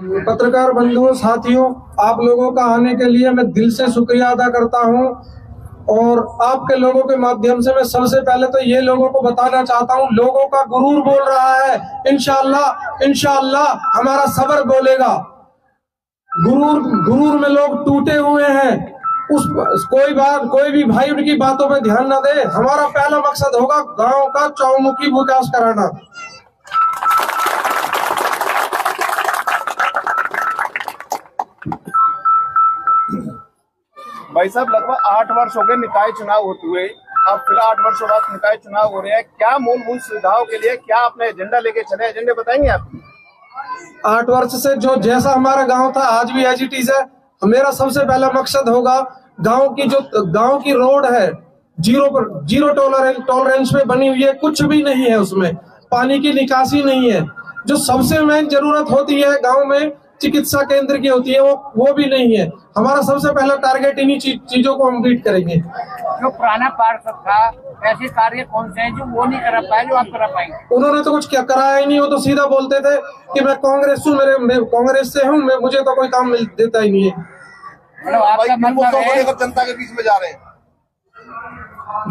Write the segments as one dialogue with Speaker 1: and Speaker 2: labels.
Speaker 1: पत्रकार बंधुओं, साथियों, आप लोगों का आने के लिए मैं दिल से शुक्रिया अदा करता हूं। और आपके लोगों के माध्यम से मैं सबसे पहले तो ये लोगों को बताना चाहता हूं, लोगों का गुरूर बोल रहा है, इंशाअल्लाह इंशाअल्लाह हमारा सब्र बोलेगा। गुरूर में लोग टूटे हुए हैं। कोई भी भाई उनकी बातों पे ध्यान न दे। हमारा पहला मकसद होगा गांव का चौमुखी विकास कराना।
Speaker 2: भाई साहब, लगभग 8 वर्ष हो गए निकाय चुनाव होते हुए। अब फिलहाल 8 वर्षों बाद निकाय चुनाव हो रहे हैं। क्या मूलभूत सुविधाओं के लिए क्या अपने एजेंडा लेके चले, एजेंडे बताएंगे आप?
Speaker 1: 8 वर्ष से जो जैसा हमारा गांव था आज भी एज इट इज है। मेरा सबसे पहला मकसद होगा गांव की रोड है जीरो टॉलरेंस पे बनी हुई है, कुछ भी नहीं है उसमें, पानी की निकासी नहीं है। जो सबसे मेन जरूरत होती है गांव में चिकित्सा केंद्र की होती है, वो भी नहीं है। हमारा सबसे पहला टारगेट इन्हीं चीजों को हम बीट करेंगे।
Speaker 3: जो पुराना पार्षद था, ऐसे कार्य कौन से हैं जो वो नहीं करा पाए जो आप करा पाएंगे?
Speaker 1: उन्होंने तो कुछ क्या कराया ही नहीं। वो तो सीधा बोलते थे कि मैं कांग्रेस हूँ, मैं कांग्रेस से हूँ, मुझे तो कोई काम देता ही नहीं है।
Speaker 3: मतलब आपका मतलब है
Speaker 2: जनता के बीच में जा रहे हैं।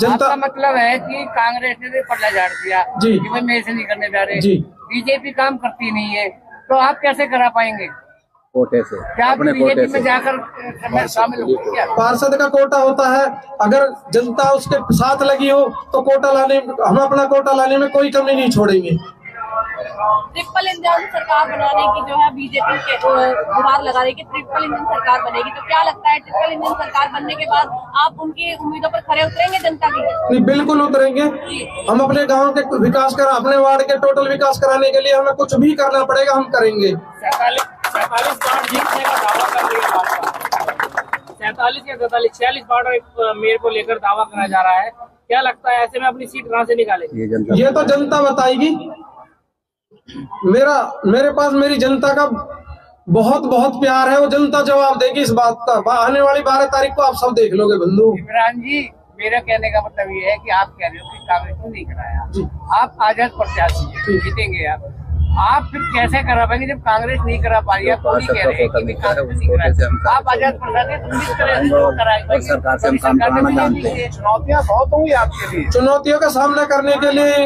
Speaker 3: आपका मतलब है कि कांग्रेस ने भी पल्ला झाड़ दिया
Speaker 1: जी
Speaker 3: कि भाई मेरे से नहीं करने जा रहे
Speaker 1: जी।
Speaker 3: बीजेपी काम करती नहीं है, तो आप कैसे करा पाएंगे?
Speaker 4: कोटे से
Speaker 3: क्या आप बीजेपी में जाकर शामिल हो क्या?
Speaker 1: पार्षद का कोटा होता है, अगर जनता उसके साथ लगी हो तो हम अपना कोटा लाने में कोई कमी नहीं छोड़ेंगे।
Speaker 5: ट्रिपल इंजन सरकार बनाने की जो है बीजेपी के गुहार लगा रही है कि ट्रिपल इंजन सरकार बनेगी, तो क्या लगता है ट्रिपल इंजन सरकार बनने के बाद आप उनकी उम्मीदों पर खरे उतरेंगे जनता की?
Speaker 1: नहीं, बिल्कुल उतरेंगे। हम अपने गांव के विकास अपने वार्ड के टोटल विकास कराने के लिए हमें कुछ भी करना पड़ेगा, हम करेंगे।
Speaker 3: 47 बार जीतने का दावा कर रही है भाजपा। 47 या 43 46 बार मेयर को लेकर दावा करा जा रहा है। क्या लगता है ऐसे में अपनी सीट कहां से निकालेगी?
Speaker 1: ये तो जनता बताएगी। मेरे पास मेरी जनता का बहुत बहुत प्यार है, वो जनता जवाब देगी इस बात का। आने वाली 12 तारीख को आप सब देख लोगे बंधु।
Speaker 3: इमरान जी, मेरा कहने का मतलब ये है कि आप कह रहे हो कि कांग्रेस ने नहीं कराया, आप आजाद प्रत्याशी जीतेंगे। आप फिर कैसे करा पाएंगे जब कांग्रेस नहीं करा पा रही है? तो नहीं कह रहे हैं कि कांग्रेस नहीं करा। आप आजाद प्रत्याशी
Speaker 4: सरकार से हम काम कराना जानते हैं।
Speaker 2: चुनौतियां बहुत होंगी आपके लिए।
Speaker 1: चुनौतियों का सामना करने के लिए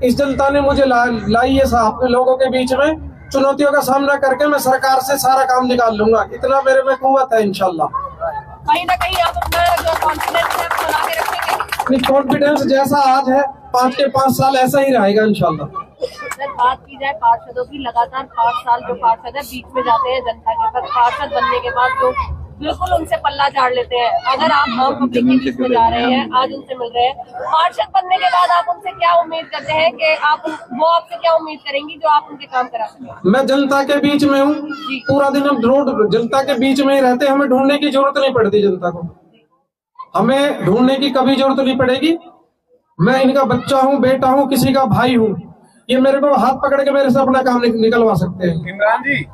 Speaker 1: इस जनता ने मुझे लाई है अपने लोगों के बीच में। चुनौतियों का सामना करके मैं सरकार से सारा काम निकाल लूंगा, इतना मेरे में कुव्वत है इंशाल्लाह।
Speaker 5: कहीं ना कहीं आप अपना जो कॉन्फिडेंस है बना के रखेंगे।
Speaker 1: कॉन्फिडेंस जैसा आज है 5 के 5 साल ऐसा ही रहेगा इंशाल्लाह।
Speaker 5: अगर बात की जाए पार्षदों की, लगातार 5 साल जो पार्षद है बीच में जाते हैं जनता के पास, पार्षद बनने के बाद जो बिल्कुल उनसे पल्ला झाड़ लेते हैं। अगर आप आम पब्लिक के बीच में जा रहे हैं, आज उनसे मिल रहे हैं, पार्षद बनने के बाद आप उनसे क्या उम्मीद करते हैं कि वो आपसे क्या उम्मीद करेंगी जो आप उनके काम करा सकें?
Speaker 1: मैं जनता के बीच में हूँ, पूरा दिन हम रोड जनता के बीच में ही रहते हैं। हमें ढूंढने की जरूरत नहीं पड़ती जनता को, हमें ढूंढने की कभी जरूरत नहीं पड़ेगी। मैं इनका बच्चा हूँ, बेटा हूँ, किसी का भाई हूँ। ये मेरे को हाथ पकड़ के मेरे से अपना काम निकलवा सकते हैं।
Speaker 2: इमरान जी,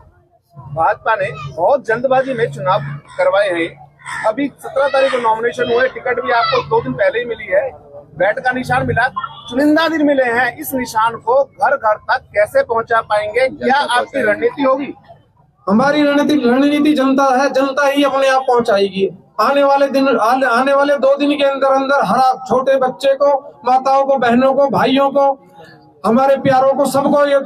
Speaker 2: भाजपा ने बहुत जल्दबाजी में चुनाव करवाए हैं। अभी 17 तारीख को नॉमिनेशन हुए, टिकट भी आपको 2 दिन पहले ही मिली है, बैट का निशान मिला, चुनिंदा दिन मिले हैं। इस निशान को घर घर तक कैसे पहुंचा पाएंगे? क्या आपकी रणनीति होगी?
Speaker 1: हमारी रणनीति जनता है, जनता ही अपने आप पहुंचाएगी। आने वाले 2 दिन के अंदर अंदर हर छोटे बच्चे को, माताओं को, बहनों को, भाइयों को, हमारे प्यारों को, सबको ये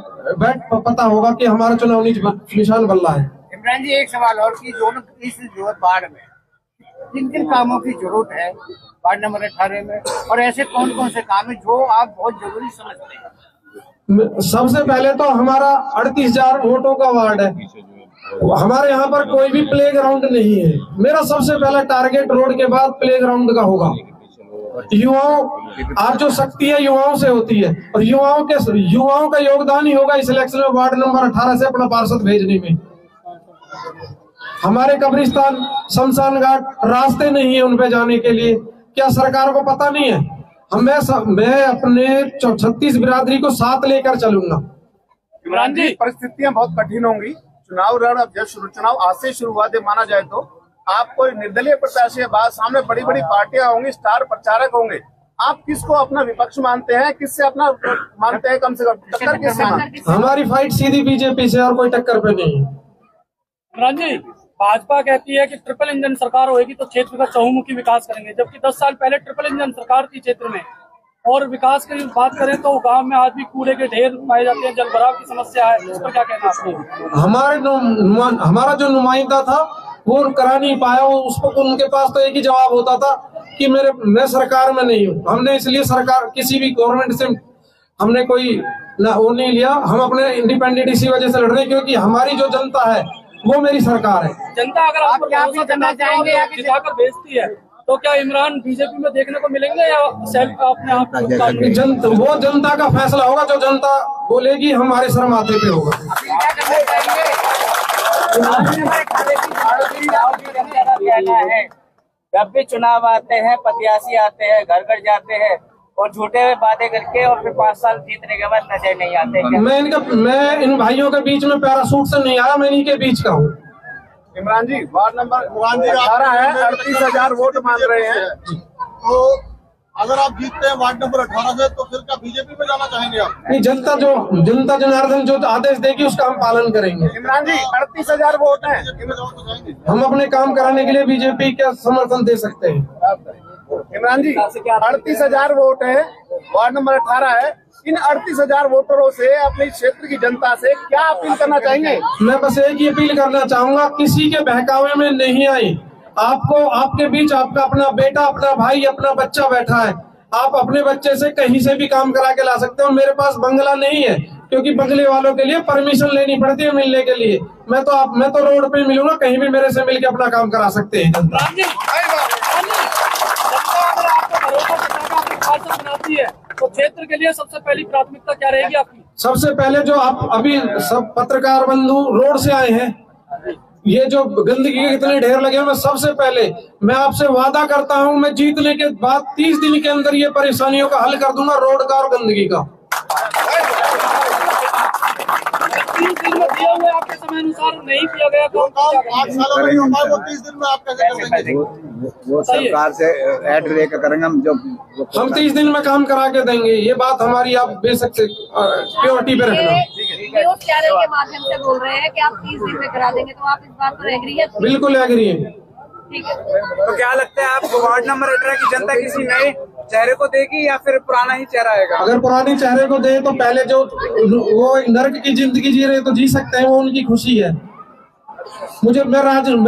Speaker 1: पता होगा कि हमारा चुनावी निशान बल्ला है।
Speaker 3: इमरान जी, एक सवाल और कि जो इस वार्ड में किन किन कामों की जरूरत है वार्ड नंबर 18 में, और ऐसे कौन कौन से काम है जो आप बहुत जरूरी समझते हैं?
Speaker 1: सबसे पहले तो हमारा 38,000 वोटों का वार्ड है। हमारे यहाँ पर कोई भी प्ले ग्राउंड नहीं है। मेरा सबसे पहला टारगेट रोड के बाद प्ले ग्राउंड का होगा। आज जो शक्ति है युवाओं से होती है, और युवाओं का योगदान ही होगा इस इलेक्शन में वार्ड नंबर 18 से अपना पार्षद भेजने में। हमारे कब्रिस्तान, शमशान घाट, रास्ते नहीं है उन पे जाने के लिए। क्या सरकार को पता नहीं है? मैं अपने 36 बिरादरी को साथ लेकर चलूंगा।
Speaker 2: इमरान जी, परिस्थितियां बहुत कठिन होंगी। चुनाव आज से शुरू हुआ थे माना जाए तो। आपको निर्दलीय प्रत्याशी बाद सामने बड़ी बड़ी पार्टियां होंगी, स्टार प्रचारक होंगे। आप किसको अपना विपक्ष मानते हैं, किससे अपना मानते हैं? कम से कम टक्कर किससे मानते हैं?
Speaker 1: हमारी फाइट सीधी बीजेपी से, और कोई टक्कर पे नहीं है।
Speaker 6: इमरान जी, भाजपा कहती है कि ट्रिपल इंजन सरकार होगी तो क्षेत्र का चहुमुखी विकास करेंगे, जबकि 10 साल पहले ट्रिपल इंजन सरकार थी क्षेत्र में। और विकास की बात करें तो गांव में आज भी कूड़े के ढेर पाए जाते हैं, जल भराव की समस्या है, इस पर क्या कहना आपको?
Speaker 1: हमारा जो नुमाइंदा था वो करा नहीं पाया, उसको उनके पास तो एक ही जवाब होता था कि मैं सरकार में नहीं हूँ। हमने इसलिए सरकार किसी भी गवर्नमेंट से हमने कोई ना वो नहीं लिया, हम अपने इंडिपेंडेंट इसी वजह से लड़ रहे हैं क्योंकि हमारी जो जनता है वो मेरी सरकार है।
Speaker 6: जनता अगर आप पर भरोसा करना चाहेंगे या जिताकर भेजती है तो क्या इमरान बीजेपी में देखने को मिलेंगे या सेल्फ अपने आप
Speaker 1: वो जनता का फैसला होगा, जो जनता बोलेगी हमारे सर माथे पे होगा।
Speaker 3: कहना है जब भी चुनाव आते हैं प्रत्याशी आते हैं घर घर जाते हैं और झूठे वादे करके और फिर 5 साल जीतने के बाद नजर नहीं आते।
Speaker 1: मैं इन भाइयों के बीच में पैरासूट से नहीं आया, मैं इन्हीं के बीच का हूँ।
Speaker 2: इमरान जी, वार्ड नंबर 18 है, 38,000 वोट मांग रहे हैं।
Speaker 7: तो अगर आप जीतते हैं वार्ड नंबर 18 से तो फिर क्या बीजेपी में जाना चाहेंगे आप?
Speaker 1: नहीं, जनता जनार्दन जो आदेश देगी उसका हम पालन करेंगे।
Speaker 2: इमरान जी, 38,000 वोट हैं,
Speaker 1: हम अपने काम कराने के लिए बीजेपी का समर्थन दे सकते हैं।
Speaker 2: इमरान जी 38,000 वोट है, वार्ड नंबर 18 है। इन 38,000 वोटरों से अपने क्षेत्र की जनता से क्या अपील करना चाहेंगे?
Speaker 1: मैं बस एक ही अपील करना चाहूंगा, किसी के बहकावे में नहीं आई। आपको आपके बीच आपका अपना बेटा, अपना भाई, अपना बच्चा बैठा है, आप अपने बच्चे से कहीं से भी काम करा के ला सकते हो। मेरे पास बंगला नहीं है क्योंकि बंगले वालों के लिए परमिशन लेनी पड़ती है मिलने के लिए। मैं तो रोड पे मिलूंगा, कहीं भी मेरे से मिलके अपना काम करा सकते हैं।
Speaker 6: बनाती है तो क्षेत्र के लिए सबसे पहली प्राथमिकता क्या रहेगी आपकी?
Speaker 1: सबसे पहले जो आप अभी सब पत्रकार बंधु रोड से आए हैं, ये जो गंदगी के इतने ढेर लगे हैं, मैं सबसे पहले मैं आपसे वादा करता हूं, मैं जीतने के बाद 30 दिन के अंदर ये परेशानियों का हल कर दूंगा, रोड का और गंदगी का।
Speaker 6: 30 दिन में दिया हुआ आपके समय अनुसार नहीं किया गया तो
Speaker 7: 8 सालों में नहीं हो पाए, वो 30 दिन में आप कैसे कर देंगे?
Speaker 4: वो सरकार से ऐड लेकर करेंगे
Speaker 1: हम 30 दिन में काम करा के देंगे, ये बात हमारी आप बेशक से प्योरिटी पे रखना।
Speaker 5: न्यूज चैनल के माध्यम से बोल रहे हैं कि आप 30 दिन में करा देंगे, तो आप इस बात पर एग्री है?
Speaker 1: बिल्कुल एग्री है।
Speaker 5: ठीक है,
Speaker 8: तो क्या लगता है आपको वार्ड नंबर 18 की जनता किसी नए चेहरे को देगी या फिर पुराना ही चेहरा आएगा?
Speaker 1: अगर पुराने चेहरे को दे तो पहले जो वो नर्क की जिंदगी जी रहे तो जी सकते हैं, वो उनकी खुशी है। मैं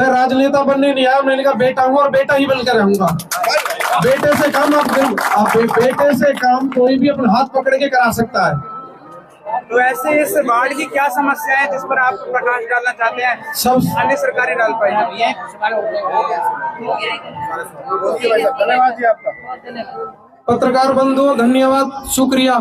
Speaker 1: राजनेता बनने नहीं आया, मैंने कहा बेटा हूँ और बेटा ही बनकर रहूंगा। बेटे से काम कोई भी अपने हाथ पकड़ के करा सकता है।
Speaker 8: तो ऐसे इस वार्ड की क्या समस्या है जिस पर आप प्रकाश डालना चाहते हैं?
Speaker 1: सब
Speaker 8: अन्य सरकारी डाल पाई है।
Speaker 2: धन्यवाद जी आपका।
Speaker 5: बहुत धन्यवाद।
Speaker 1: पत्रकार बंधुओं, धन्यवाद, शुक्रिया।